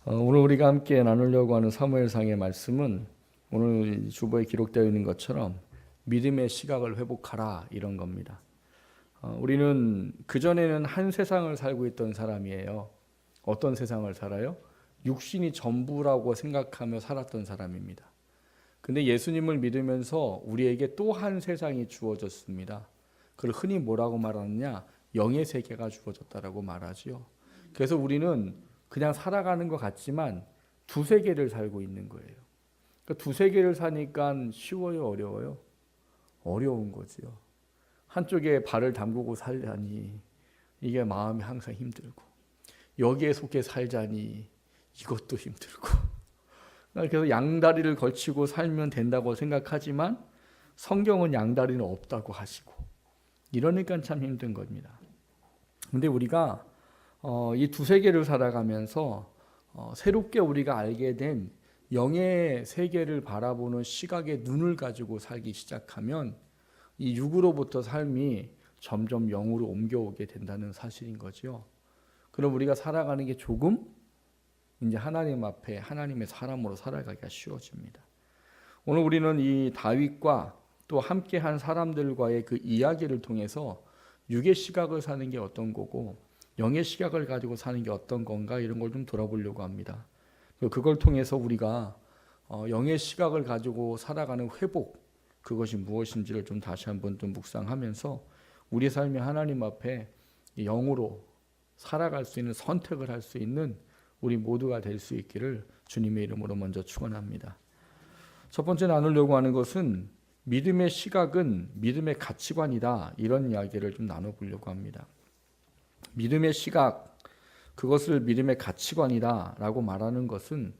오늘 우리가 함께 나누려고 하는 사무엘상의 말씀은 오늘 주보에 기록되어 있는 것처럼 믿음의 시각을 회복하라 이런 겁니다. 우리는 그전에는 한 세상을 살고 있던 사람이에요. 어떤 세상을 살아요? 육신이 전부라고 생각하며 살았던 사람입니다. 근데 예수님을 믿으면서 우리에게 또 한 세상이 주어졌습니다. 그걸 흔히 뭐라고 말하느냐? 영의 세계가 주어졌다라고 말하지요. 그래서 우리는 그냥 살아가는 것 같지만 두 세계를 살고 있는 거예요. 그러니까 두 세계를 사니까 쉬워요, 어려워요? 어려운 거지요. 한쪽에 발을 담그고 살자니 이게 마음이 항상 힘들고, 여기에 속해 살자니 이것도 힘들고, 그래서 양다리를 걸치고 살면 된다고 생각하지만 성경은 양다리는 없다고 하시고, 이러니까 참 힘든 겁니다. 근데 우리가 이 두 세계를 살아가면서 새롭게 우리가 알게 된 영의 세계를 바라보는 시각의 눈을 가지고 살기 시작하면 이 육으로부터 삶이 점점 영으로 옮겨오게 된다는 사실인 거죠. 그럼 우리가 살아가는 게 조금 이제 하나님 앞에 하나님의 사람으로 살아가기가 쉬워집니다. 오늘 우리는 이 다윗과 또 함께한 사람들과의 그 이야기를 통해서 육의 시각을 사는 게 어떤 거고 영의 시각을 가지고 사는 게 어떤 건가, 이런 걸 좀 돌아보려고 합니다. 그걸 통해서 우리가 영의 시각을 가지고 살아가는 회복, 그것이 무엇인지를 좀 다시 한번 좀 묵상하면서 우리 삶이 하나님 앞에 영으로 살아갈 수 있는, 선택을 할 수 있는 우리 모두가 될 수 있기를 주님의 이름으로 먼저 축원합니다. 첫 번째 나누려고 하는 것은 믿음의 시각은 믿음의 가치관이다, 이런 이야기를 좀 나눠보려고 합니다. 믿음의 시각, 그것을 믿음의 가치관이다 라고 말하는 것은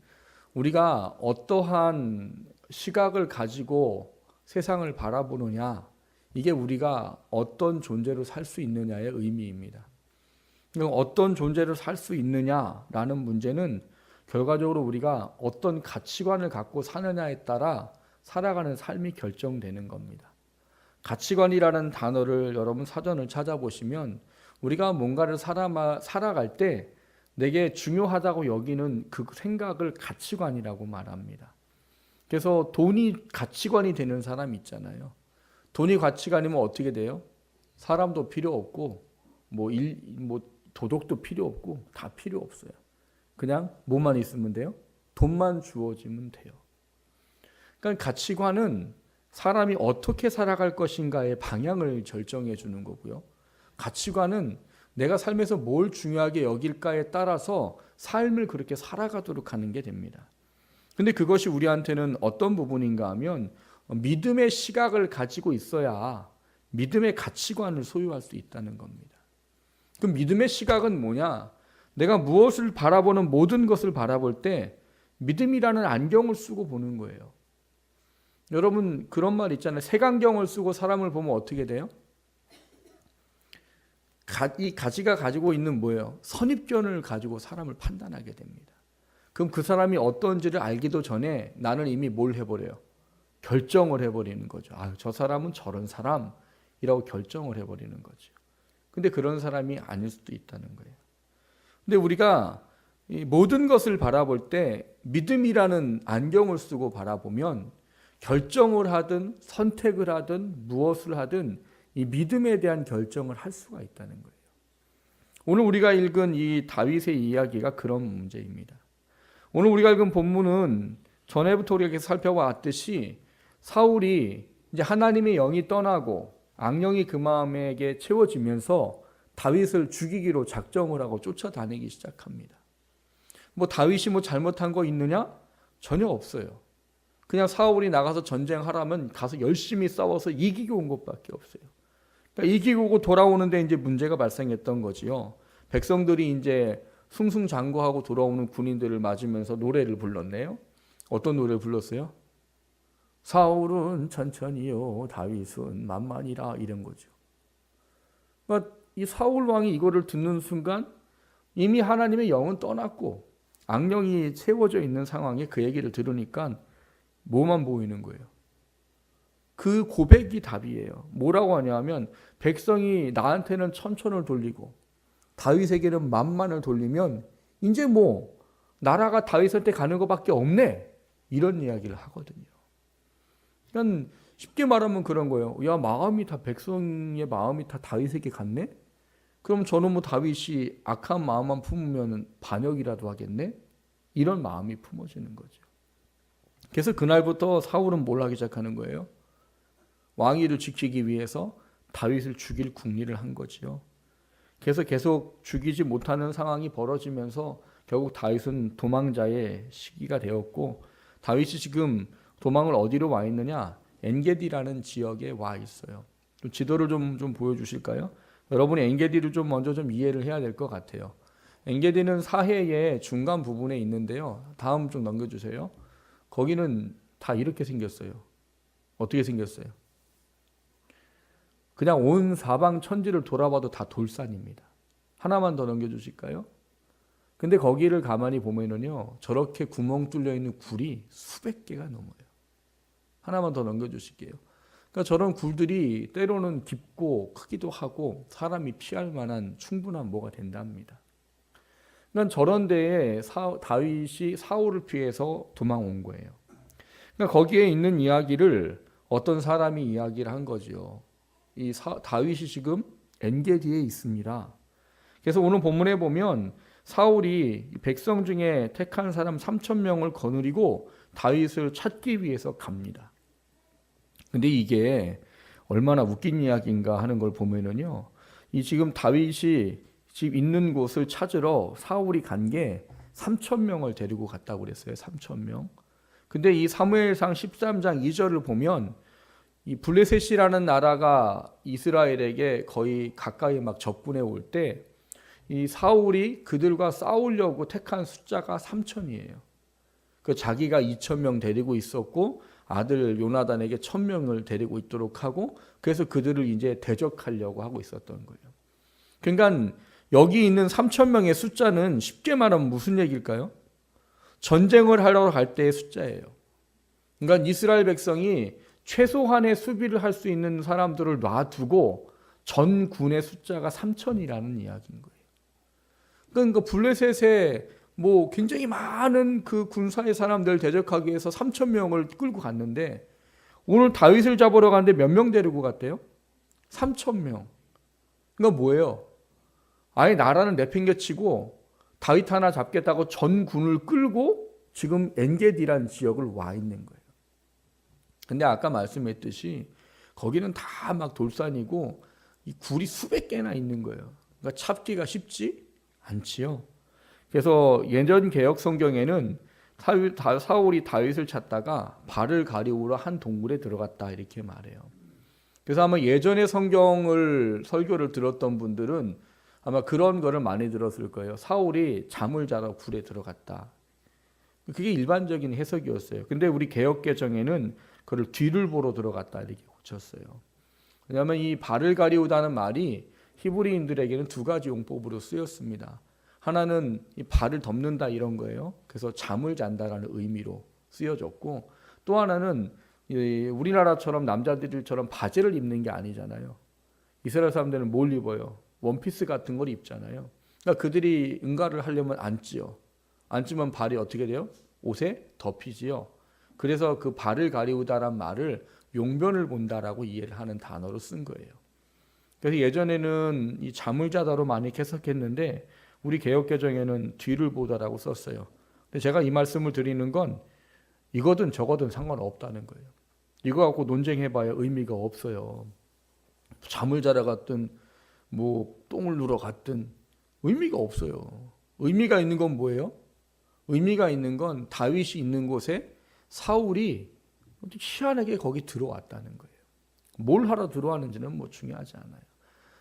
우리가 어떠한 시각을 가지고 세상을 바라보느냐, 이게 우리가 어떤 존재로 살 수 있느냐의 의미입니다. 어떤 존재로 살 수 있느냐라는 문제는 결과적으로 우리가 어떤 가치관을 갖고 사느냐에 따라 살아가는 삶이 결정되는 겁니다. 가치관이라는 단어를 여러분 사전을 찾아보시면 우리가 뭔가를 살아갈 때 내게 중요하다고 여기는 그 생각을 가치관이라고 말합니다. 그래서 돈이 가치관이 되는 사람 있잖아요. 돈이 가치관이면 어떻게 돼요? 사람도 필요 없고 도덕도 필요 없고 다 필요 없어요. 그냥 뭐만 있으면 돼요? 돈만 주어지면 돼요. 그러니까 가치관은 사람이 어떻게 살아갈 것인가의 방향을 결정해 주는 거고요. 가치관은 내가 삶에서 뭘 중요하게 여길까에 따라서 삶을 그렇게 살아가도록 하는 게 됩니다. 근데 그것이 우리한테는 어떤 부분인가 하면 믿음의 시각을 가지고 있어야 믿음의 가치관을 소유할 수 있다는 겁니다. 그 믿음의 시각은 뭐냐? 내가 무엇을 바라보는 모든 것을 바라볼 때 믿음이라는 안경을 쓰고 보는 거예요. 여러분 그런 말 있잖아요. 색안경을 쓰고 사람을 보면 어떻게 돼요? 이 가지가 가지고 있는 뭐예요? 선입견을 가지고 사람을 판단하게 됩니다. 그럼 그 사람이 어떤지를 알기도 전에 나는 이미 뭘 해버려요? 결정을 해버리는 거죠. 저 사람은 저런 사람이라고 결정을 해버리는 거죠. 근데 그런 사람이 아닐 수도 있다는 거예요. 근데 우리가 이 모든 것을 바라볼 때 믿음이라는 안경을 쓰고 바라보면 결정을 하든 선택을 하든 무엇을 하든 이 믿음에 대한 결정을 할 수가 있다는 거예요. 오늘 우리가 읽은 이 다윗의 이야기가 그런 문제입니다. 오늘 우리가 읽은 본문은 전에부터 우리가 살펴왔듯이 사울이 이제 하나님의 영이 떠나고 악령이 그 마음에게 채워지면서 다윗을 죽이기로 작정을 하고 쫓아다니기 시작합니다. 다윗이 잘못한 거 있느냐? 전혀 없어요. 그냥 사울이 나가서 전쟁하라면 가서 열심히 싸워서 이기고 온 것밖에 없어요. 그러니까 이기고 돌아오는데 이제 문제가 발생했던 거지요. 백성들이 이제 승승장구하고 돌아오는 군인들을 맞으면서 노래를 불렀네요. 어떤 노래를 불렀어요? 사울은 천천히요, 다윗은 만만이라, 이런 거죠. 그러니까 이 사울 왕이 이거를 듣는 순간 이미 하나님의 영은 떠났고 악령이 채워져 있는 상황에 그 얘기를 들으니까 뭐만 보이는 거예요? 그 고백이 답이에요. 뭐라고 하냐면 백성이 나한테는 천천을 돌리고 다윗에게는 만만을 돌리면 이제 나라가 다윗한테 가는 것밖에 없네. 이런 이야기를 하거든요. 그러니까 쉽게 말하면 그런 거예요. 야, 마음이 다 백성의 마음이 다 다윗에게 갔네? 그럼 저는 뭐 다윗이 악한 마음만 품으면 반역이라도 하겠네? 이런 마음이 품어지는 거죠. 그래서 그날부터 사울은 뭘 하기 시작하는 거예요? 왕위를 지키기 위해서 다윗을 죽일 궁리를 한 거지요. 그래서 계속 죽이지 못하는 상황이 벌어지면서 결국 다윗은 도망자의 시기가 되었고, 다윗이 지금 도망을 어디로 와 있느냐? 엔게디라는 지역에 와 있어요. 좀 지도를 좀 보여주실까요? 여러분이 엔게디를 좀 먼저 좀 이해를 해야 될 것 같아요. 엔게디는 사해의 중간 부분에 있는데요. 다음 좀 넘겨주세요. 거기는 다 이렇게 생겼어요. 어떻게 생겼어요? 그냥 온 사방 천지를 돌아봐도 다 돌산입니다. 하나만 더 넘겨주실까요? 근데 거기를 가만히 보면은요, 저렇게 구멍 뚫려 있는 굴이 수백 개가 넘어요. 하나만 더 넘겨주실게요. 그러니까 저런 굴들이 때로는 깊고 크기도 하고 사람이 피할 만한 충분한 뭐가 된답니다. 그러니까 저런 데에 다윗이 사울을 피해서 도망온 거예요. 그러니까 거기에 있는 이야기를 어떤 사람이 이야기를 한 거죠. 다윗이 지금 엔게디에 있습니다. 그래서 오늘 본문에 보면 사울이 백성 중에 택한 사람 3,000명을 거느리고 다윗을 찾기 위해서 갑니다. 근데 이게 얼마나 웃긴 이야기인가 하는 걸 보면은요, 이 지금 다윗이 지금 있는 곳을 찾으러 사울이 간 게 3,000명을 데리고 갔다고 그랬어요. 3,000명. 근데 이 사무엘상 13장 2절을 보면 이 블레셋이라는 나라가 이스라엘에게 거의 가까이 막 접근해 올 때 이 사울이 그들과 싸우려고 택한 숫자가 3,000이에요. 그 자기가 2,000명 데리고 있었고 아들 요나단에게 1,000명을 데리고 있도록 하고, 그래서 그들을 이제 대적하려고 하고 있었던 거예요. 그러니까 여기 있는 3,000명의 숫자는 쉽게 말하면 무슨 얘기일까요? 전쟁을 하러 갈 때의 숫자예요. 그러니까 이스라엘 백성이 최소한의 수비를 할 수 있는 사람들을 놔두고 전 군의 숫자가 3,000이라는 이야기인 거예요. 그러니까 블레셋에 뭐 굉장히 많은 그 군사의 사람들 대적하기 위해서 3,000명을 끌고 갔는데, 오늘 다윗을 잡으러 갔는데 몇 명 데리고 갔대요? 3,000명. 그러니까 뭐예요? 아예 나라는 내팽개치고 다윗 하나 잡겠다고 전 군을 끌고 지금 엔게디라는 지역을 와 있는 거예요. 근데 아까 말씀했듯이 거기는 다 막 돌산이고 이 굴이 수백 개나 있는 거예요. 그러니까 찾기가 쉽지 않지요. 그래서 예전 개역 성경에는 사울이 다윗을 찾다가 발을 가리우러 한 동굴에 들어갔다 이렇게 말해요. 그래서 아마 예전의 설교를 들었던 분들은 아마 그런 거를 많이 들었을 거예요. 사울이 잠을 자러 굴에 들어갔다. 그게 일반적인 해석이었어요. 근데 우리 개역개정에는 그걸 뒤를 보러 들어갔다 이렇게 고쳤어요. 왜냐하면 이 발을 가리우다는 말이 히브리인들에게는 두 가지 용법으로 쓰였습니다. 하나는 이 발을 덮는다 이런 거예요. 그래서 잠을 잔다라는 의미로 쓰여졌고, 또 하나는 우리나라처럼 남자들처럼 바지를 입는 게 아니잖아요. 이스라엘 사람들은 뭘 입어요? 원피스 같은 걸 입잖아요. 그러니까 그들이 응가를 하려면 앉지요. 앉으면 발이 어떻게 돼요? 옷에 덮이지요. 그래서 그 발을 가리우다란 말을 용변을 본다라고 이해를 하는 단어로 쓴 거예요. 그래서 예전에는 이 잠을 자다로 많이 해석했는데 우리 개역개정에는 뒤를 보다라고 썼어요. 근데 제가 이 말씀을 드리는 건 이거든 저거든 상관없다는 거예요. 이거 갖고 논쟁해봐야 의미가 없어요. 잠을 자러 갔든 뭐 똥을 누러 갔든 의미가 없어요. 의미가 있는 건 뭐예요? 의미가 있는 건 다윗이 있는 곳에 사울이 희한하게 거기 들어왔다는 거예요. 뭘 하러 들어왔는지는 뭐 중요하지 않아요.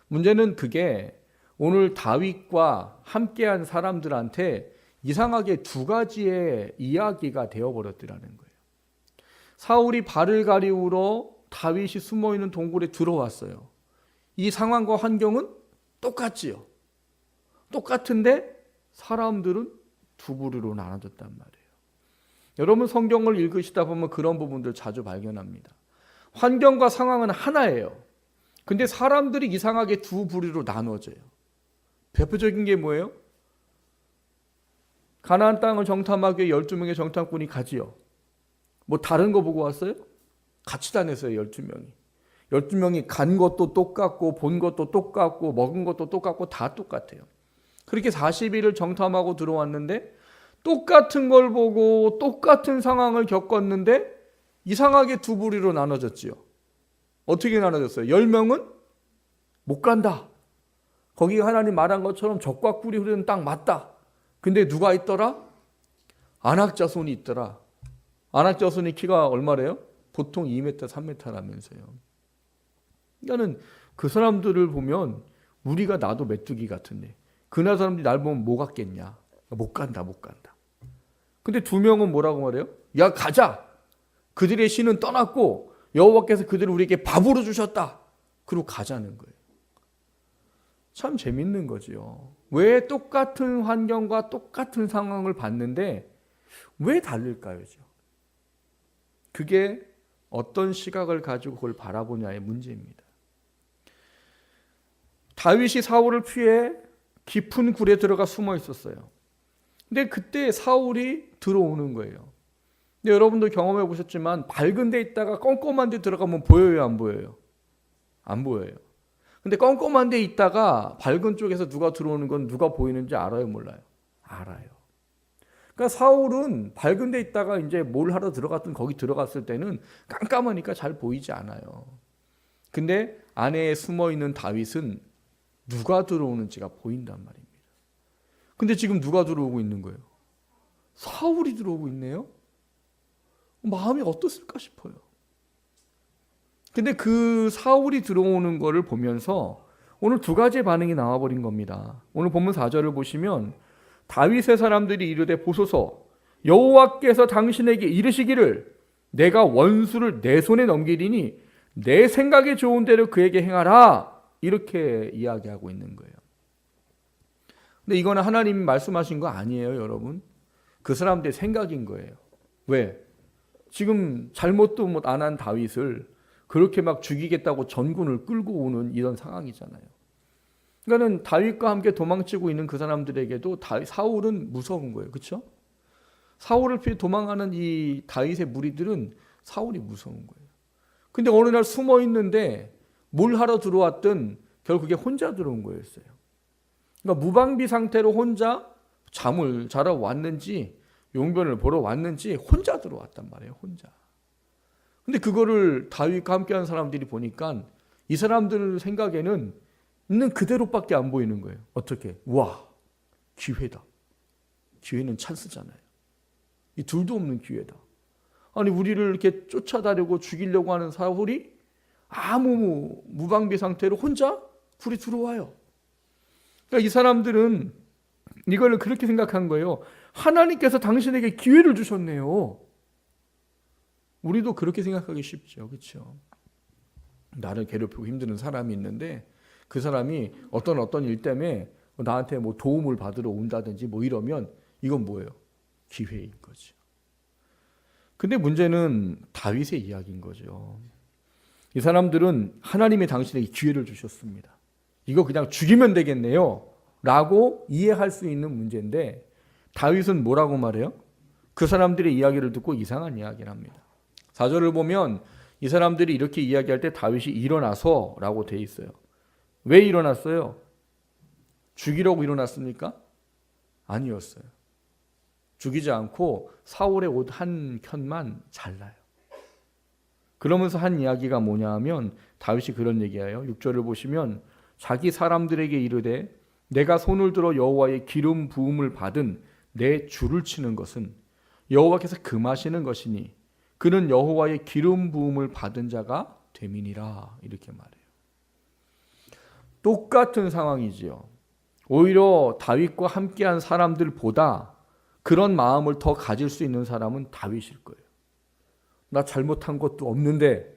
문제는 그게 오늘 다윗과 함께한 사람들한테 이상하게 두 가지의 이야기가 되어버렸더라는 거예요. 사울이 발을 가리우러 다윗이 숨어있는 동굴에 들어왔어요. 이 상황과 환경은 똑같지요. 똑같은데 사람들은 두 부류로 나눠졌단 말이에요. 여러분 성경을 읽으시다 보면 그런 부분들 자주 발견합니다. 환경과 상황은 하나예요. 근데 사람들이 이상하게 두 부류로 나눠져요. 대표적인 게 뭐예요? 가나안 땅을 정탐하기 위해 12명의 정탐꾼이 가지요. 뭐 다른 거 보고 왔어요? 같이 다녔어요. 12명이. 12명이 간 것도 똑같고 본 것도 똑같고 먹은 것도 똑같고 다 똑같아요. 그렇게 40일을 정탐하고 들어왔는데 똑같은 걸 보고 똑같은 상황을 겪었는데 이상하게 두 부리로 나눠졌지요. 어떻게 나눠졌어요? 10명은 못 간다. 거기가 하나님 말한 것처럼 적과 꿀이 흐르는 땅 맞다. 근데 누가 있더라? 안악자손이 있더라. 안악자손이 키가 얼마래요? 보통 2m, 3m라면서요. 그러니까는 그 사람들을 보면 우리가 나도 메뚜기 같은데 그나 사람들이 날 보면 뭐 같겠냐? 못 간다. 근데 두 명은 뭐라고 말해요? 야, 가자. 그들의 신은 떠났고 여호와께서 그들을 우리에게 밥으로 주셨다. 그리고 가자는 거예요. 참 재밌는 거죠. 왜 똑같은 환경과 똑같은 상황을 봤는데 왜 다를까요? 그게 어떤 시각을 가지고 그걸 바라보냐의 문제입니다. 다윗이 사울을 피해 깊은 굴에 들어가 숨어 있었어요. 근데 그때 사울이 들어오는 거예요. 근데 여러분도 경험해 보셨지만 밝은 데 있다가 껌껌한 데 들어가면 보여요, 안 보여요? 안 보여요. 근데 껌껌한 데 있다가 밝은 쪽에서 누가 들어오는 건 누가 보이는지 알아요, 몰라요? 알아요. 그러니까 사울은 밝은 데 있다가 이제 뭘 하러 들어갔든 거기 들어갔을 때는 깜깜하니까 잘 보이지 않아요. 근데 안에 숨어 있는 다윗은 누가 들어오는지가 보인단 말입니다. 근데 지금 누가 들어오고 있는 거예요? 사울이 들어오고 있네요. 마음이 어떻을까 싶어요. 근데 그 사울이 들어오는 거를 보면서 오늘 두 가지의 반응이 나와버린 겁니다. 오늘 본문 4절을 보시면 다윗의 사람들이 이르되 보소서 여호와께서 당신에게 이르시기를 내가 원수를 내 손에 넘기리니 내 생각에 좋은 대로 그에게 행하라 이렇게 이야기하고 있는 거예요. 근데 이거는 하나님이 말씀하신 거 아니에요, 여러분. 그 사람들의 생각인 거예요. 왜? 지금 잘못도 안 한 다윗을 그렇게 막 죽이겠다고 전군을 끌고 오는 이런 상황이잖아요. 그러니까는 다윗과 함께 도망치고 있는 그 사람들에게도 사울은 무서운 거예요. 그렇죠? 사울을 피해 도망가는 이 다윗의 무리들은 사울이 무서운 거예요. 근데 어느 날 숨어 있는데 뭘 하러 들어왔든 결국에 혼자 들어온 거였어요. 그러니까 무방비 상태로 혼자 잠을 자러 왔는지 용변을 보러 왔는지 혼자 들어왔단 말이에요. 혼자. 근데 그거를 다윗과 함께하는 사람들이 보니까 이 사람들 생각에는 있는 그대로밖에 안 보이는 거예요. 어떻게? 와, 기회다. 기회는 찬스잖아요. 이 둘도 없는 기회다. 아니 우리를 이렇게 쫓아다니고 죽이려고 하는 사울이 아무 무방비 상태로 혼자 굴에 들어와요. 그러니까 이 사람들은 이걸 그렇게 생각한 거예요. 하나님께서 당신에게 기회를 주셨네요. 우리도 그렇게 생각하기 쉽죠. 그렇죠? 나를 괴롭히고 힘드는 사람이 있는데 그 사람이 어떤 일 때문에 나한테 뭐 도움을 받으러 온다든지 뭐 이러면 이건 뭐예요? 기회인 거죠. 근데 문제는 다윗의 이야기인 거죠. 이 사람들은 하나님이 당신에게 기회를 주셨습니다. 이거 그냥 죽이면 되겠네요. 라고 이해할 수 있는 문제인데 다윗은 뭐라고 말해요? 그 사람들의 이야기를 듣고 이상한 이야기를 합니다. 4절을 보면 이 사람들이 이렇게 이야기할 때 다윗이 일어나서 라고 돼 있어요. 왜 일어났어요? 죽이려고 일어났습니까? 아니었어요. 죽이지 않고 사울의 옷 한 켠만 잘라요. 그러면서 한 이야기가 뭐냐 하면 다윗이 그런 얘기예요. 6절을 보시면 자기 사람들에게 이르되 내가 손을 들어 여호와의 기름 부음을 받은 내 줄을 치는 것은 여호와께서 금하시는 것이니 그는 여호와의 기름 부음을 받은 자가 됨이니라 이렇게 말해요. 똑같은 상황이지요. 오히려 다윗과 함께한 사람들보다 그런 마음을 더 가질 수 있는 사람은 다윗일 거예요. 나 잘못한 것도 없는데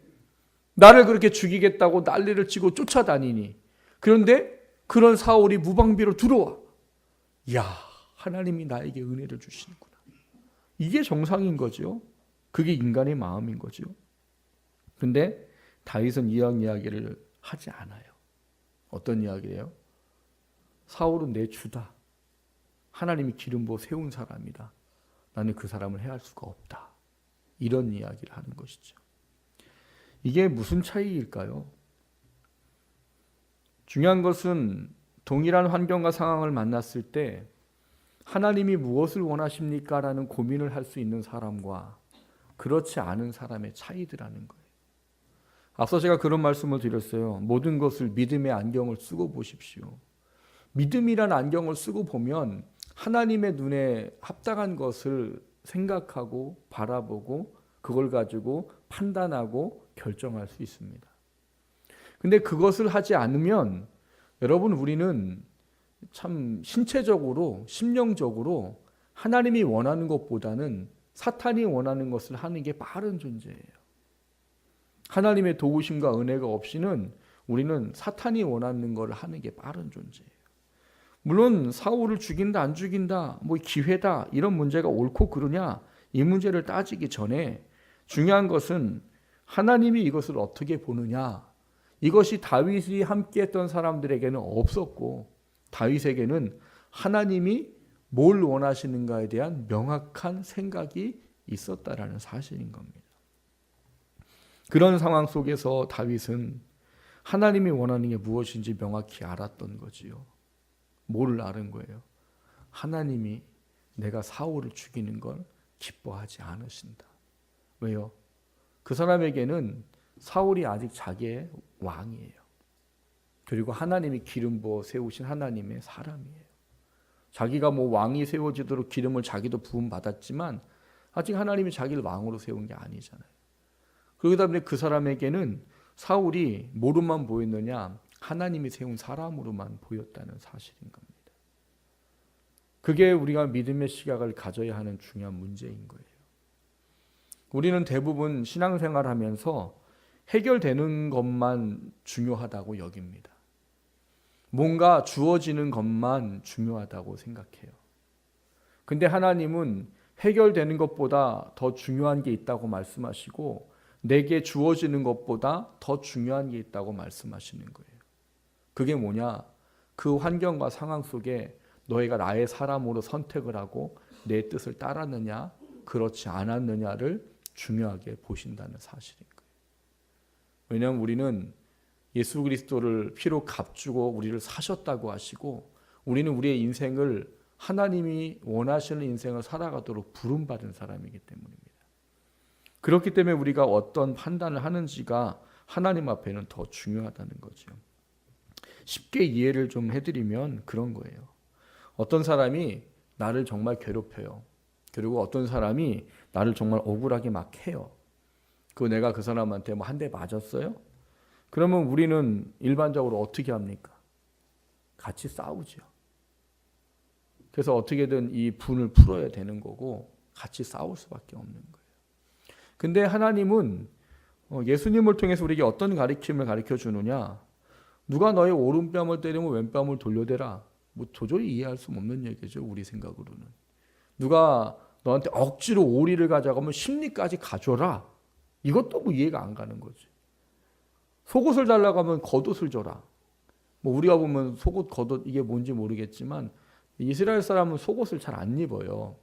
나를 그렇게 죽이겠다고 난리를 치고 쫓아다니니 그런데 그런 사울이 무방비로 들어와. 야, 하나님이 나에게 은혜를 주시는구나. 이게 정상인 거죠. 그게 인간의 마음인 거죠. 근데 다윗은 이런 이야기를 하지 않아요. 어떤 이야기예요? 사울은 내 주다. 하나님이 기름 부어 세운 사람이다. 나는 그 사람을 해할 수가 없다. 이런 이야기를 하는 것이죠. 이게 무슨 차이일까요? 중요한 것은 동일한 환경과 상황을 만났을 때 하나님이 무엇을 원하십니까? 라는 고민을 할 수 있는 사람과 그렇지 않은 사람의 차이더라는 거예요. 앞서 제가 그런 말씀을 드렸어요. 모든 것을 믿음의 안경을 쓰고 보십시오. 믿음이란 안경을 쓰고 보면 하나님의 눈에 합당한 것을 생각하고 바라보고 그걸 가지고 판단하고 결정할 수 있습니다. 근데 그것을 하지 않으면 여러분, 우리는 참 신체적으로, 심령적으로 하나님이 원하는 것보다는 사탄이 원하는 것을 하는 게 빠른 존재예요. 하나님의 도우심과 은혜가 없이는 우리는 사탄이 원하는 걸 하는 게 빠른 존재예요. 물론 사울을 죽인다 안 죽인다, 뭐 기회다 이런 문제가 옳고 그르냐, 이 문제를 따지기 전에 중요한 것은 하나님이 이것을 어떻게 보느냐. 이것이 다윗이 함께했던 사람들에게는 없었고 다윗에게는 하나님이 뭘 원하시는가에 대한 명확한 생각이 있었다라는 사실인 겁니다. 그런 상황 속에서 다윗은 하나님이 원하는 게 무엇인지 명확히 알았던 거지요. 뭘 아는 거예요? 하나님이 내가 사울을 죽이는 걸 기뻐하지 않으신다. 왜요? 그 사람에게는 사울이 아직 자기의 왕이에요. 그리고 하나님이 기름 부어 세우신 하나님의 사람이에요. 자기가 뭐 왕이 세워지도록 기름을 자기도 부음 받았지만 아직 하나님이 자기를 왕으로 세운 게 아니잖아요. 그러기 때문에 그 사람에게는 사울이 뭐로만 보였느냐? 하나님이 세운 사람으로만 보였다는 사실인 겁니다. 그게 우리가 믿음의 시각을 가져야 하는 중요한 문제인 거예요. 우리는 대부분 신앙생활 하면서 해결되는 것만 중요하다고 여깁니다. 뭔가 주어지는 것만 중요하다고 생각해요. 근데 하나님은 해결되는 것보다 더 중요한 게 있다고 말씀하시고 내게 주어지는 것보다 더 중요한 게 있다고 말씀하시는 거예요. 그게 뭐냐? 그 환경과 상황 속에 너희가 나의 사람으로 선택을 하고 내 뜻을 따랐느냐 그렇지 않았느냐를 중요하게 보신다는 사실인 거예요. 왜냐하면 우리는 예수 그리스도를 피로 값주고 우리를 사셨다고 하시고 우리는 우리의 인생을 하나님이 원하시는 인생을 살아가도록 부름받은 사람이기 때문입니다. 그렇기 때문에 우리가 어떤 판단을 하는지가 하나님 앞에는 더 중요하다는 거죠. 쉽게 이해를 좀 해드리면 그런 거예요. 어떤 사람이 나를 정말 괴롭혀요. 그리고 어떤 사람이 나를 정말 억울하게 막 해요. 내가 그 사람한테 뭐 한 대 맞았어요? 그러면 우리는 일반적으로 어떻게 합니까? 같이 싸우죠. 그래서 어떻게든 이 분을 풀어야 되는 거고 같이 싸울 수밖에 없는 거예요. 근데 하나님은 예수님을 통해서 우리에게 어떤 가르침을 가르쳐 주느냐? 누가 너의 오른뺨을 때리면 왼뺨을 돌려대라. 뭐 도저히 이해할 수 없는 얘기죠. 우리 생각으로는. 누가 너한테 억지로 오리를 가져가면 심리까지 가져라. 이것도 뭐 이해가 안 가는 거지. 속옷을 달라고 하면 겉옷을 줘라. 뭐 우리가 보면 속옷, 겉옷 이게 뭔지 모르겠지만 이스라엘 사람은 속옷을 잘 안 입어요.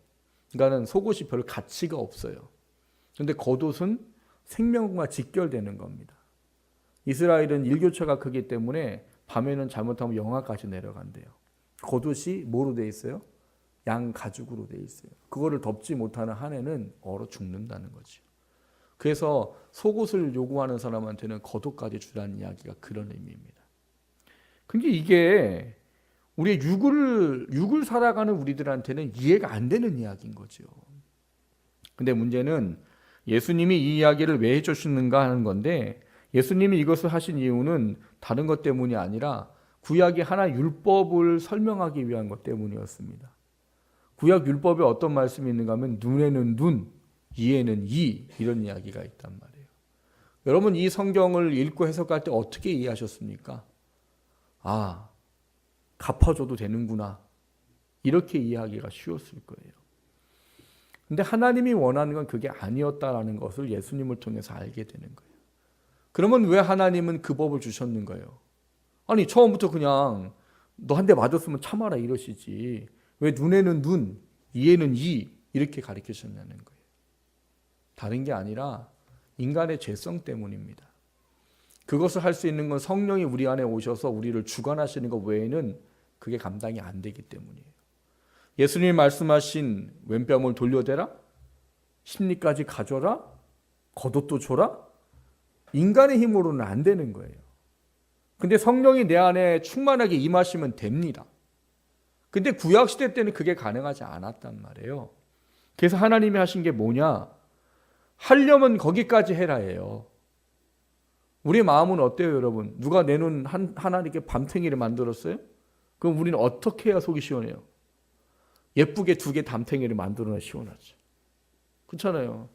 그러니까는 속옷이 별 가치가 없어요. 그런데 겉옷은 생명과 직결되는 겁니다. 이스라엘은 일교차가 크기 때문에 밤에는 잘못하면 영하까지 내려간대요. 겉옷이 뭐로 돼 있어요? 양 가죽으로 돼 있어요. 그거를 덮지 못하는 한 해는 얼어 죽는다는 거죠. 그래서 속옷을 요구하는 사람한테는 겉옷까지 주라는 이야기가 그런 의미입니다. 근데 이게 우리의 육을 살아가는 우리들한테는 이해가 안 되는 이야기인 거죠. 근데 문제는 예수님이 이 이야기를 왜 해주시는가 하는 건데 예수님이 이것을 하신 이유는 다른 것 때문이 아니라 구약의 하나 율법을 설명하기 위한 것 때문이었습니다. 구약 율법에 어떤 말씀이 있는가 하면 눈에는 눈, 이에는 이 이런 이야기가 있단 말이에요. 여러분 이 성경을 읽고 해석할 때 어떻게 이해하셨습니까? 아, 갚아줘도 되는구나. 이렇게 이해하기가 쉬웠을 거예요. 근데 하나님이 원하는 건 그게 아니었다라는 것을 예수님을 통해서 알게 되는 거예요. 그러면 왜 하나님은 그 법을 주셨는가요? 아니 처음부터 그냥 너 한 대 맞았으면 참아라 이러시지. 왜 눈에는 눈, 이에는 이 이렇게 가르치셨냐는 거예요. 다른 게 아니라 인간의 죄성 때문입니다. 그것을 할 수 있는 건 성령이 우리 안에 오셔서 우리를 주관하시는 것 외에는 그게 감당이 안 되기 때문이에요. 예수님이 말씀하신 왼뺨을 돌려대라, 십리까지 가져라, 겉옷도 줘라, 인간의 힘으로는 안 되는 거예요. 근데 성령이 내 안에 충만하게 임하시면 됩니다. 근데 구약시대 때는 그게 가능하지 않았단 말이에요. 그래서 하나님이 하신 게 뭐냐? 하려면 거기까지 해라예요. 우리 마음은 어때요, 여러분? 누가 내 눈 하나님께 밤탱이를 만들었어요? 그럼 우리는 어떻게 해야 속이 시원해요? 예쁘게 2개 담탱이를 만들어야 시원하죠. 그렇잖아요.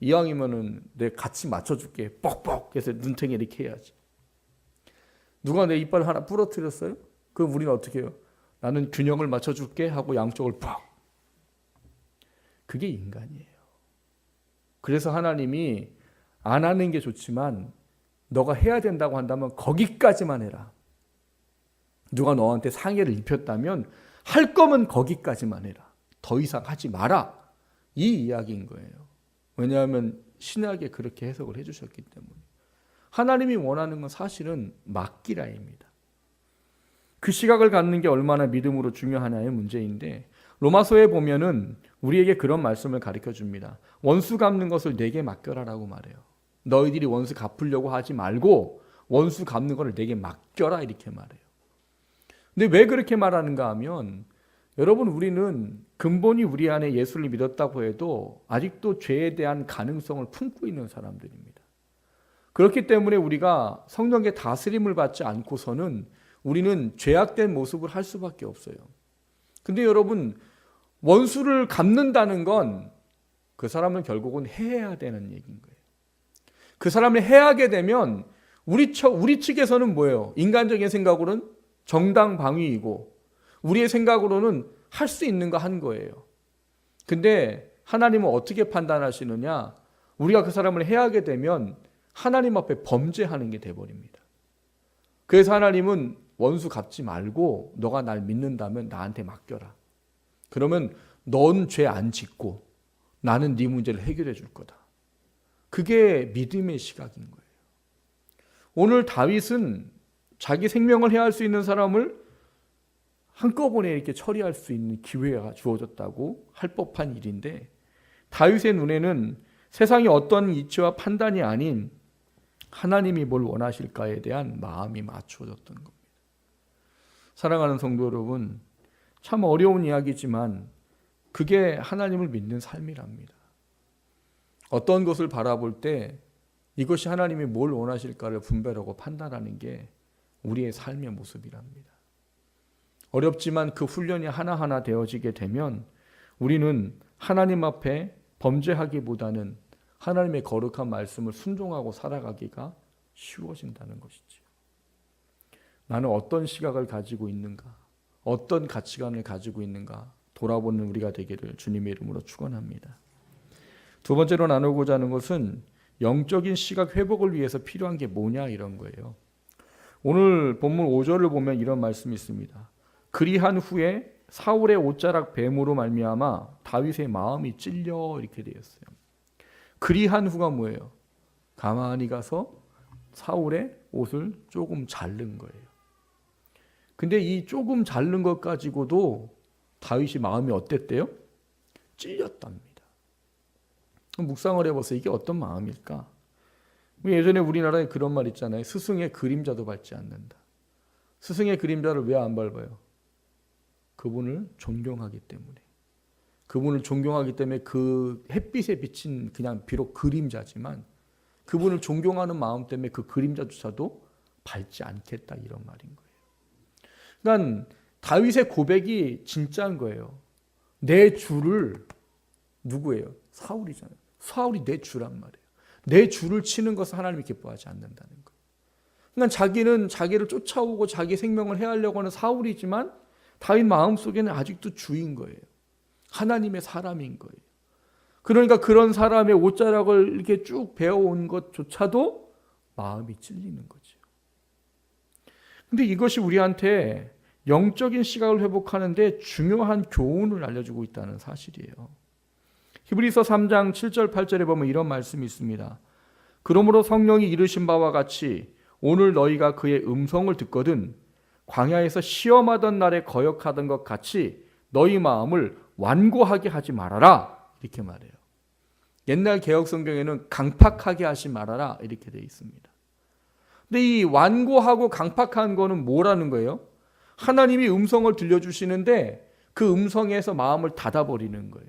이왕이면은 내 같이 맞춰줄게. 뻑뻑 해서 눈탱이 이렇게 해야지. 누가 내 이빨 하나 부러뜨렸어요? 그럼 우리는 어떻게 해요? 나는 균형을 맞춰줄게 하고 양쪽을 팍. 그게 인간이에요. 그래서 하나님이 안 하는 게 좋지만 너가 해야 된다고 한다면 거기까지만 해라. 누가 너한테 상해를 입혔다면 할 거면 거기까지만 해라. 더 이상 하지 마라. 이 이야기인 거예요. 왜냐하면 신약에 그렇게 해석을 해주셨기 때문에. 하나님이 원하는 건 사실은 맡기라입니다. 그 시각을 갖는 게 얼마나 믿음으로 중요하냐의 문제인데, 로마서에 보면은 우리에게 그런 말씀을 가르쳐 줍니다. 원수 갚는 것을 내게 맡겨라라고 말해요. 너희들이 원수 갚으려고 하지 말고 원수 갚는 것을 내게 맡겨라 이렇게 말해요. 근데 왜 그렇게 말하는가 하면, 여러분, 우리는 근본이 우리 안에 예수를 믿었다고 해도 아직도 죄에 대한 가능성을 품고 있는 사람들입니다. 그렇기 때문에 우리가 성령의 다스림을 받지 않고서는 우리는 죄악된 모습을 할 수밖에 없어요. 근데 여러분, 원수를 갚는다는 건 그 사람은 결국은 해야 되는 얘기인 거예요. 그 사람을 해하게 되면 우리 측에서는 뭐예요? 인간적인 생각으로는 정당방위이고 우리의 생각으로는 할 수 있는 거 한 거예요. 근데 하나님은 어떻게 판단하시느냐? 우리가 그 사람을 해하게 되면 하나님 앞에 범죄하는 게 돼버립니다. 그래서 하나님은 원수 갚지 말고 너가 날 믿는다면 나한테 맡겨라. 그러면 넌 죄 안 짓고 나는 네 문제를 해결해 줄 거다. 그게 믿음의 시각인 거예요. 오늘 다윗은 자기 생명을 해할 수 있는 사람을 한꺼번에 이렇게 처리할 수 있는 기회가 주어졌다고 할 법한 일인데, 다윗의 눈에는 세상의 어떤 이치와 판단이 아닌 하나님이 뭘 원하실까에 대한 마음이 맞춰졌던 겁니다. 사랑하는 성도 여러분, 참 어려운 이야기지만 그게 하나님을 믿는 삶이랍니다. 어떤 것을 바라볼 때 이것이 하나님이 뭘 원하실까를 분별하고 판단하는 게 우리의 삶의 모습이랍니다. 어렵지만 그 훈련이 하나하나 되어지게 되면 우리는 하나님 앞에 범죄하기보다는 하나님의 거룩한 말씀을 순종하고 살아가기가 쉬워진다는 것이죠. 나는 어떤 시각을 가지고 있는가? 어떤 가치관을 가지고 있는가? 돌아보는 우리가 되기를 주님의 이름으로 축원합니다. 두 번째로 나누고자 하는 것은 영적인 시각 회복을 위해서 필요한 게 뭐냐 이런 거예요. 오늘 본문 5절을 보면 이런 말씀이 있습니다. 그리한 후에 사울의 옷자락 뱀으로 말미암아 다윗의 마음이 찔려 이렇게 되었어요. 그리한 후가 뭐예요? 가만히 가서 사울의 옷을 조금 자른 거예요. 근데 이 조금 자른 것 가지고도 다윗이 마음이 어땠대요? 찔렸답니다. 묵상을 해보세요. 이게 어떤 마음일까? 예전에 우리나라에 그런 말 있잖아요. 스승의 그림자도 밟지 않는다. 스승의 그림자를 왜 안 밟아요? 그분을 존경하기 때문에. 그분을 존경하기 때문에 그 햇빛에 비친 그냥 비록 그림자지만 그분을 존경하는 마음 때문에 그 그림자조차도 밟지 않겠다 이런 말인 거예요. 그러니까 다윗의 고백이 진짜인 거예요. 내 주를 누구예요? 사울이잖아요. 사울이 내 주란 말이에요. 내 주를 치는 것을 하나님이 기뻐하지 않는다는 거예요. 그러니까 자기는 자기를 쫓아오고 자기 생명을 해하려고 하는 사울이지만 다윗 마음속에는 아직도 주인 거예요. 하나님의 사람인 거예요. 그러니까 그런 사람의 옷자락을 이렇게 쭉 베어온 것조차도 마음이 찔리는 거죠. 근데 이것이 우리한테 영적인 시각을 회복하는데 중요한 교훈을 알려주고 있다는 사실이에요. 히브리서 3장 7절 8절에 보면 이런 말씀이 있습니다. 그러므로 성령이 이르신 바와 같이 오늘 너희가 그의 음성을 듣거든 광야에서 시험하던 날에 거역하던 것 같이 너희 마음을 완고하게 하지 말아라, 이렇게 말해요. 옛날 개혁 성경에는 강팍하게 하지 말아라 이렇게 되어 있습니다. 근데 이 완고하고 강팍한 거는 뭐라는 거예요? 하나님이 음성을 들려주시는데 그 음성에서 마음을 닫아버리는 거예요.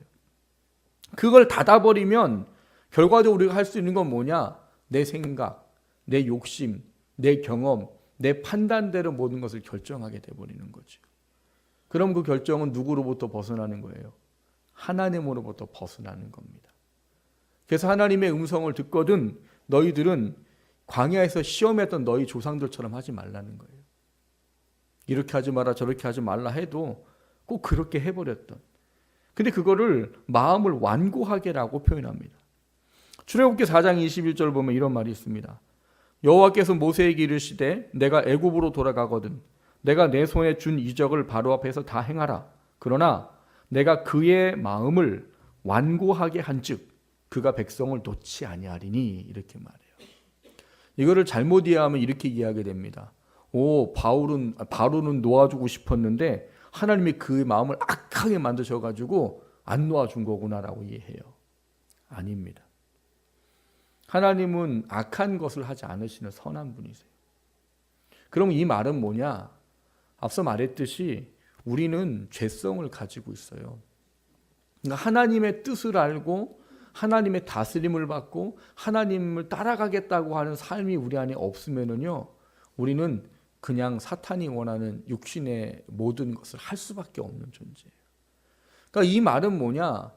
그걸 닫아버리면 결과적으로 우리가 할 수 있는 건 뭐냐? 내 생각, 내 욕심, 내 경험, 내 판단대로 모든 것을 결정하게 돼버리는 거죠. 그럼 그 결정은 누구로부터 벗어나는 거예요? 하나님으로부터 벗어나는 겁니다. 그래서 하나님의 음성을 듣거든 너희들은 광야에서 시험했던 너희 조상들처럼 하지 말라는 거예요. 이렇게 하지 마라 저렇게 하지 말라 해도 꼭 그렇게 해버렸던. 근데 그거를 마음을 완고하게라고 표현합니다. 출애굽기 4장 21절 보면 이런 말이 있습니다. 여호와께서 모세에게 이르시되 내가 애굽으로 돌아가거든 내가 내 손에 준 이적을 바로 앞에서 다 행하라. 그러나 내가 그의 마음을 완고하게 한즉 그가 백성을 놓지 아니하리니, 이렇게 말해요. 이거를 잘못 이해하면 이렇게 이해하게 됩니다. 바로는 놓아주고 싶었는데 하나님이 그의 마음을 악하게 만드셔가지고 안 놓아준 거구나라고 이해해요. 아닙니다. 하나님은 악한 것을 하지 않으시는 선한 분이세요. 그럼 이 말은 뭐냐? 앞서 말했듯이 우리는 죄성을 가지고 있어요. 그러니까 하나님의 뜻을 알고 하나님의 다스림을 받고 하나님을 따라가겠다고 하는 삶이 우리 안에 없으면은요, 우리는 그냥 사탄이 원하는 육신의 모든 것을 할 수밖에 없는 존재예요. 그러니까 이 말은 뭐냐?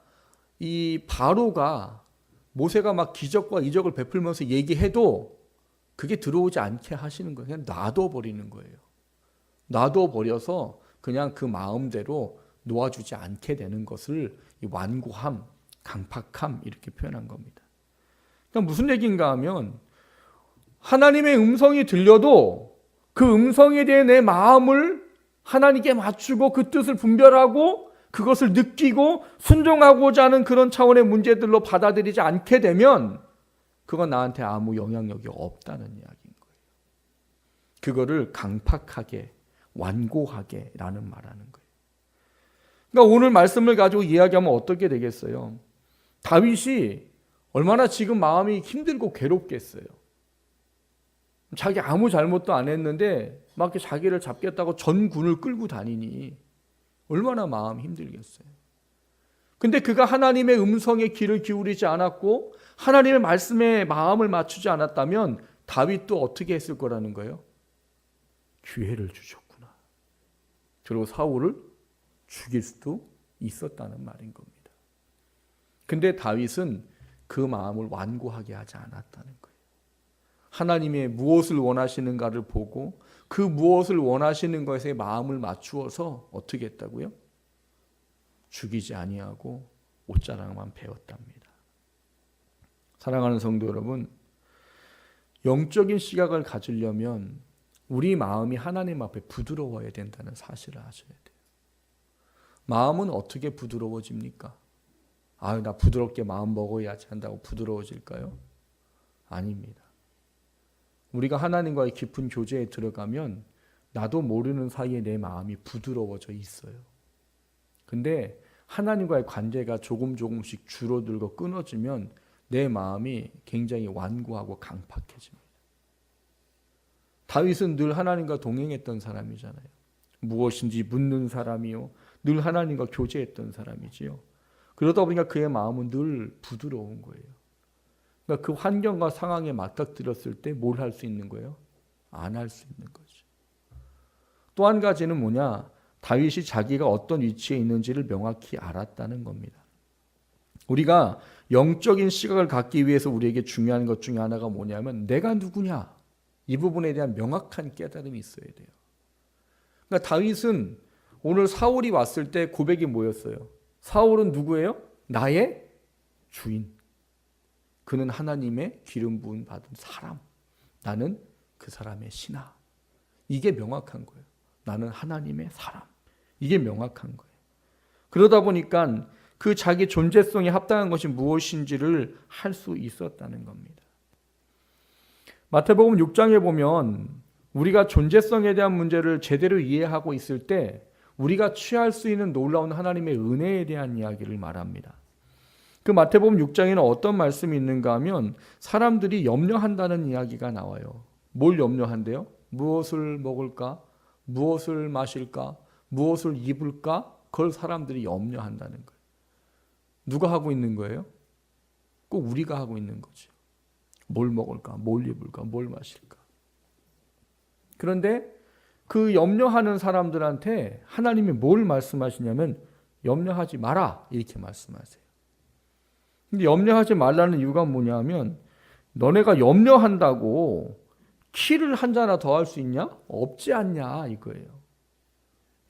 이 바로가 모세가 막 기적과 이적을 베풀면서 얘기해도 그게 들어오지 않게 하시는 거예요. 그냥 놔둬버리는 거예요. 놔둬버려서 그냥 그 마음대로 놓아주지 않게 되는 것을 이 완고함, 강팍함 이렇게 표현한 겁니다. 그러니까 무슨 얘기인가 하면 하나님의 음성이 들려도 그 음성에 대해 내 마음을 하나님께 맞추고 그 뜻을 분별하고 그것을 느끼고 순종하고자 하는 그런 차원의 문제들로 받아들이지 않게 되면 그건 나한테 아무 영향력이 없다는 이야기인 거예요. 그거를 강팍하게 완고하게 라는 말하는 거예요. 그러니까 오늘 말씀을 가지고 이야기하면 어떻게 되겠어요? 다윗이 얼마나 지금 마음이 힘들고 괴롭겠어요. 자기 아무 잘못도 안 했는데 막 이렇게 자기를 잡겠다고 전군을 끌고 다니니 얼마나 마음 힘들겠어요. 근데 그가 하나님의 음성에 귀를 기울이지 않았고 하나님의 말씀에 마음을 맞추지 않았다면 다윗도 어떻게 했을 거라는 거예요? 기회를 주셨구나. 그리고 사울을 죽일 수도 있었다는 말인 겁니다. 근데 다윗은 그 마음을 완고하게 하지 않았다는 거예요. 하나님의 무엇을 원하시는가를 보고 그 무엇을 원하시는 것에 마음을 맞추어서 어떻게 했다고요? 죽이지 아니하고 옷자랑만 배웠답니다. 사랑하는 성도 여러분, 영적인 시각을 가지려면 우리 마음이 하나님 앞에 부드러워야 된다는 사실을 아셔야 돼요. 마음은 어떻게 부드러워집니까? 나 부드럽게 마음 먹어야지 한다고 부드러워질까요? 아닙니다. 우리가 하나님과의 깊은 교제에 들어가면 나도 모르는 사이에 내 마음이 부드러워져 있어요. 근데 하나님과의 관계가 조금씩 줄어들고 끊어지면 내 마음이 굉장히 완고하고 강팍해집니다. 다윗은 늘 하나님과 동행했던 사람이잖아요. 무엇인지 묻는 사람이요. 늘 하나님과 교제했던 사람이지요. 그러다 보니까 그의 마음은 늘 부드러운 거예요. 그러니까 그 환경과 상황에 맞닥뜨렸을 때 뭘 할 수 있는 거예요? 안 할 수 있는 거죠. 또 한 가지는 뭐냐? 다윗이 자기가 어떤 위치에 있는지를 명확히 알았다는 겁니다. 우리가 영적인 시각을 갖기 위해서 우리에게 중요한 것 중에 하나가 뭐냐면 내가 누구냐? 이 부분에 대한 명확한 깨달음이 있어야 돼요. 그러니까 다윗은 오늘 사울이 왔을 때 고백이 뭐였어요? 사울은 누구예요? 나의 주인. 그는 하나님의 기름 부음 받은 사람. 나는 그 사람의 신하. 이게 명확한 거예요. 나는 하나님의 사람. 이게 명확한 거예요. 그러다 보니까 그 자기 존재성에 합당한 것이 무엇인지를 할 수 있었다는 겁니다. 마태복음 6장에 보면 우리가 존재성에 대한 문제를 제대로 이해하고 있을 때 우리가 취할 수 있는 놀라운 하나님의 은혜에 대한 이야기를 말합니다. 그 마태복음 6장에는 어떤 말씀이 있는가 하면 사람들이 염려한다는 이야기가 나와요. 뭘 염려한대요? 무엇을 먹을까? 무엇을 마실까? 무엇을 입을까? 그걸 사람들이 염려한다는 거예요. 누가 하고 있는 거예요? 꼭 우리가 하고 있는 거죠. 뭘 먹을까? 뭘 입을까? 뭘 마실까? 그런데 그 염려하는 사람들한테 하나님이 뭘 말씀하시냐면 염려하지 마라 이렇게 말씀하세요. 근데 염려하지 말라는 이유가 뭐냐면 너네가 염려한다고 키를 한 자나 더 할 수 있냐? 없지 않냐 이거예요.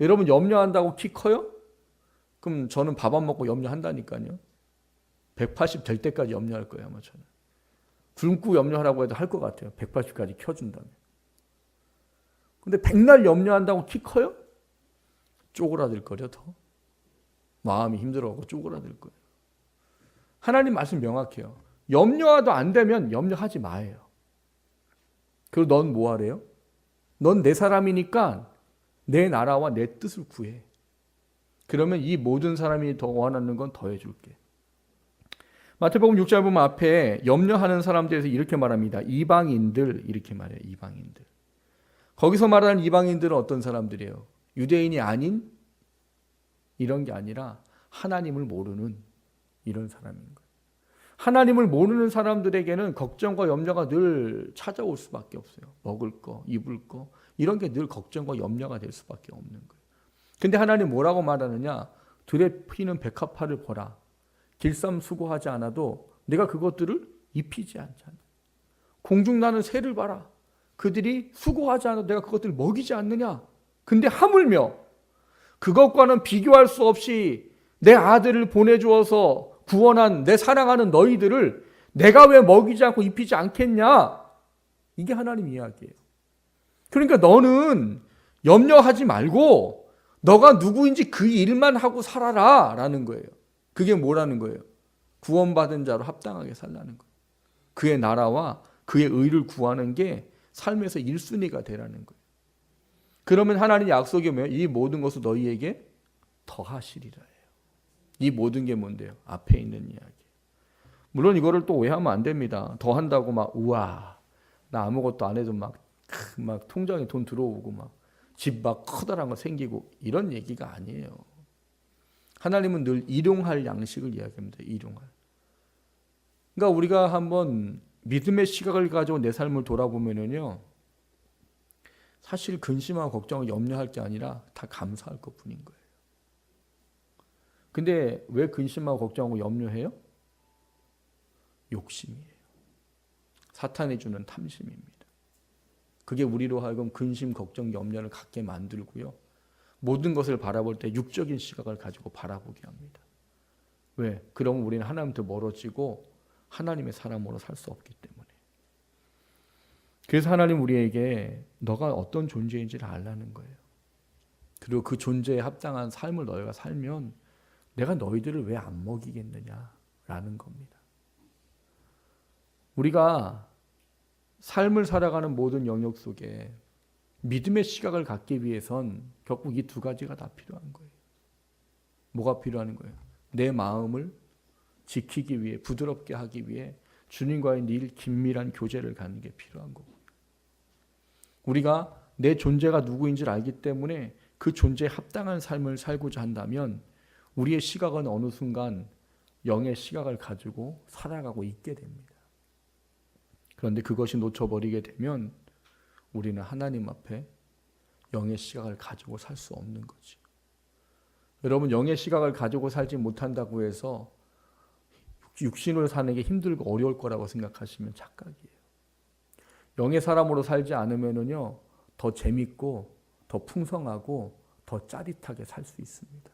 여러분 염려한다고 키 커요? 그럼 저는 밥 안 먹고 염려한다니까요. 180 될 때까지 염려할 거예요 아마 저는. 굶고 염려하라고 해도 할 것 같아요. 180까지 켜준다면. 근데 백날 염려한다고 키 커요? 쪼그라들 거려 더. 마음이 힘들어하고 쪼그라들 거예요. 하나님 말씀 명확해요. 염려하도 안 되면 염려하지 마예요. 그리고 넌 뭐 하래요? 넌 내 사람이니까 내 나라와 내 뜻을 구해. 그러면 이 모든 사람이 더 원하는 건 더 해줄게. 마태복음 6장 보면 앞에 염려하는 사람들에서 이렇게 말합니다. 이방인들 이렇게 말해요. 이방인들. 거기서 말하는 이방인들은 어떤 사람들이에요? 유대인이 아닌 이런 게 아니라 하나님을 모르는 이런 사람인 거예요. 하나님을 모르는 사람들에게는 걱정과 염려가 늘 찾아올 수밖에 없어요. 먹을 거, 입을 거 이런 게 늘 걱정과 염려가 될 수밖에 없는 거예요. 근데 하나님 뭐라고 말하느냐? 들에 피는 백합화를 보라. 길쌈 수고하지 않아도 내가 그것들을 입히지 않잖아. 공중 나는 새를 봐라. 그들이 수고하지 않아도 내가 그것들을 먹이지 않느냐. 근데 하물며 그것과는 비교할 수 없이 내 아들을 보내주어서 구원한 내 사랑하는 너희들을 내가 왜 먹이지 않고 입히지 않겠냐. 이게 하나님 이야기예요. 그러니까 너는 염려하지 말고 너가 누구인지 그 일만 하고 살아라 라는 거예요. 그게 뭐라는 거예요? 구원받은 자로 합당하게 살라는 거예요. 그의 나라와 그의 의를 구하는 게 삶에서 1순위가 되라는 거예요. 그러면 하나님 약속이 뭐예요? 이 모든 것을 너희에게 더하시리라 해요. 이 모든 게 뭔데요? 앞에 있는 이야기. 물론 이거를 또 오해하면 안 됩니다. 더한다고 막 우와 나 아무것도 안 해도 막 통장에 돈 들어오고 막 집 막 커다란 거 생기고 이런 얘기가 아니에요. 하나님은 늘 일용할 양식을 이야기합니다. 일용할. 그러니까 우리가 한번 믿음의 시각을 가지고 내 삶을 돌아보면요. 사실 근심하고 걱정하고 염려할 게 아니라 다 감사할 것뿐인 거예요. 근데 왜 근심하고 걱정하고 염려해요? 욕심이에요. 사탄이 주는 탐심입니다. 그게 우리로 하여금 근심, 걱정, 염려를 갖게 만들고요. 모든 것을 바라볼 때 육적인 시각을 가지고 바라보게 합니다. 왜? 그러면 우리는 하나님부터 멀어지고 하나님의 사람으로 살 수 없기 때문에. 그래서 하나님 우리에게 너가 어떤 존재인지를 알라는 거예요. 그리고 그 존재에 합당한 삶을 너희가 살면 내가 너희들을 왜 안 먹이겠느냐라는 겁니다. 우리가 삶을 살아가는 모든 영역 속에 믿음의 시각을 갖기 위해선 결국 이 두 가지가 다 필요한 거예요. 뭐가 필요한 거예요? 내 마음을 지키기 위해, 부드럽게 하기 위해 주님과의 늘 긴밀한 교제를 갖는 게 필요한 거고. 우리가 내 존재가 누구인지를 알기 때문에 그 존재에 합당한 삶을 살고자 한다면 우리의 시각은 어느 순간 영의 시각을 가지고 살아가고 있게 됩니다. 그런데 그것이 놓쳐버리게 되면 우리는 하나님 앞에 영의 시각을 가지고 살 수 없는 거죠. 여러분 영의 시각을 가지고 살지 못한다고 해서 육신으로 사는 게 힘들고 어려울 거라고 생각하시면 착각이에요. 영의 사람으로 살지 않으면요 더 재밌고 더 풍성하고 더 짜릿하게 살 수 있습니다.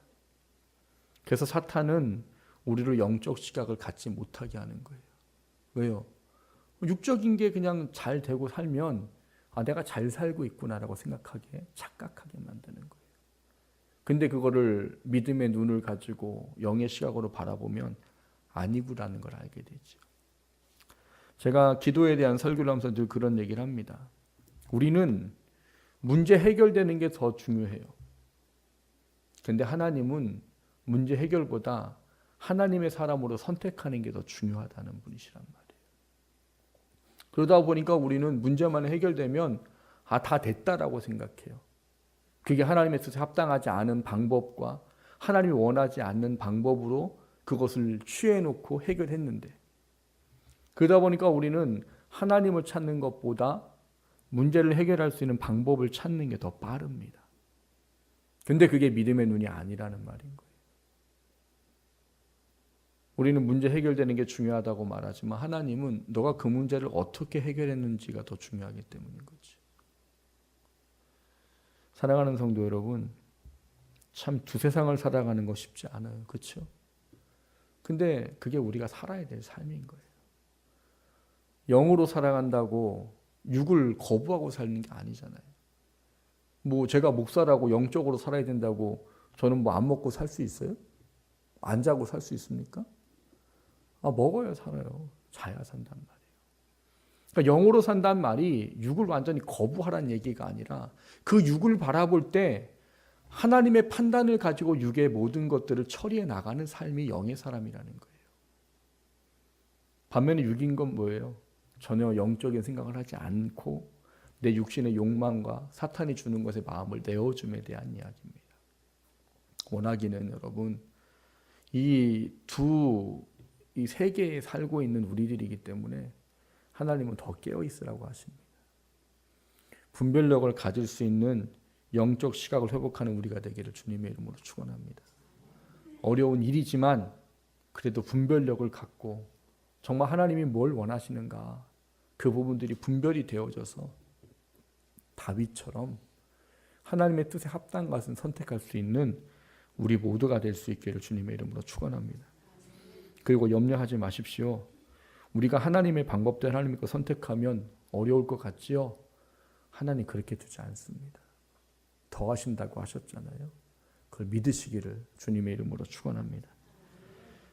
그래서 사탄은 우리를 영적 시각을 갖지 못하게 하는 거예요. 왜요? 육적인 게 그냥 잘 되고 살면 내가 잘 살고 있구나라고 생각하게, 착각하게 만드는 거예요. 근데 그거를 믿음의 눈을 가지고 영의 시각으로 바라보면 아니구라는 걸 알게 되죠. 제가 기도에 대한 설교를 하면서 늘 그런 얘기를 합니다. 우리는 문제 해결되는 게 더 중요해요. 근데 하나님은 문제 해결보다 하나님의 사람으로 선택하는 게 더 중요하다는 분이시란 말이에요. 그러다 보니까 우리는 문제만 해결되면 다 됐다라고 생각해요. 그게 하나님의 뜻에 합당하지 않은 방법과 하나님이 원하지 않는 방법으로 그것을 취해놓고 해결했는데, 그러다 보니까 우리는 하나님을 찾는 것보다 문제를 해결할 수 있는 방법을 찾는 게 더 빠릅니다. 근데 그게 믿음의 눈이 아니라는 말인 거예요. 우리는 문제 해결되는 게 중요하다고 말하지만 하나님은 너가 그 문제를 어떻게 해결했는지가 더 중요하기 때문인 거지. 사랑하는 성도 여러분, 참 두세상을 살아가는 거 쉽지 않아요. 그렇죠? 근데 그게 우리가 살아야 될 삶인 거예요. 영으로 살아간다고 육을 거부하고 사는 게 아니잖아요. 제가 목사라고 영적으로 살아야 된다고 저는 안 먹고 살 수 있어요? 안 자고 살 수 있습니까? 먹어야 살아요. 자야 산단 말이에요. 그러니까 영으로 산단 말이 육을 완전히 거부하라는 얘기가 아니라 그 육을 바라볼 때 하나님의 판단을 가지고 육의 모든 것들을 처리해 나가는 삶이 영의 사람이라는 거예요. 반면에 육인 건 뭐예요? 전혀 영적인 생각을 하지 않고 내 육신의 욕망과 사탄이 주는 것에 마음을 내어줌에 대한 이야기입니다. 원하기는 여러분, 이 세계에 살고 있는 우리들이기 때문에 하나님은 더 깨어 있으라고 하십니다. 분별력을 가질 수 있는 영적 시각을 회복하는 우리가 되기를 주님의 이름으로 축원합니다. 어려운 일이지만 그래도 분별력을 갖고 정말 하나님이 뭘 원하시는가, 그 부분들이 분별이 되어져서 다윗처럼 하나님의 뜻에 합당한 것은 선택할 수 있는 우리 모두가 될 수 있기를 주님의 이름으로 축원합니다. 그리고 염려하지 마십시오. 우리가 하나님의 방법대로 하나님의 거 선택하면 어려울 것 같지요? 하나님 그렇게 두지 않습니다. 더 하신다고 하셨잖아요. 그걸 믿으시기를 주님의 이름으로 축원합니다.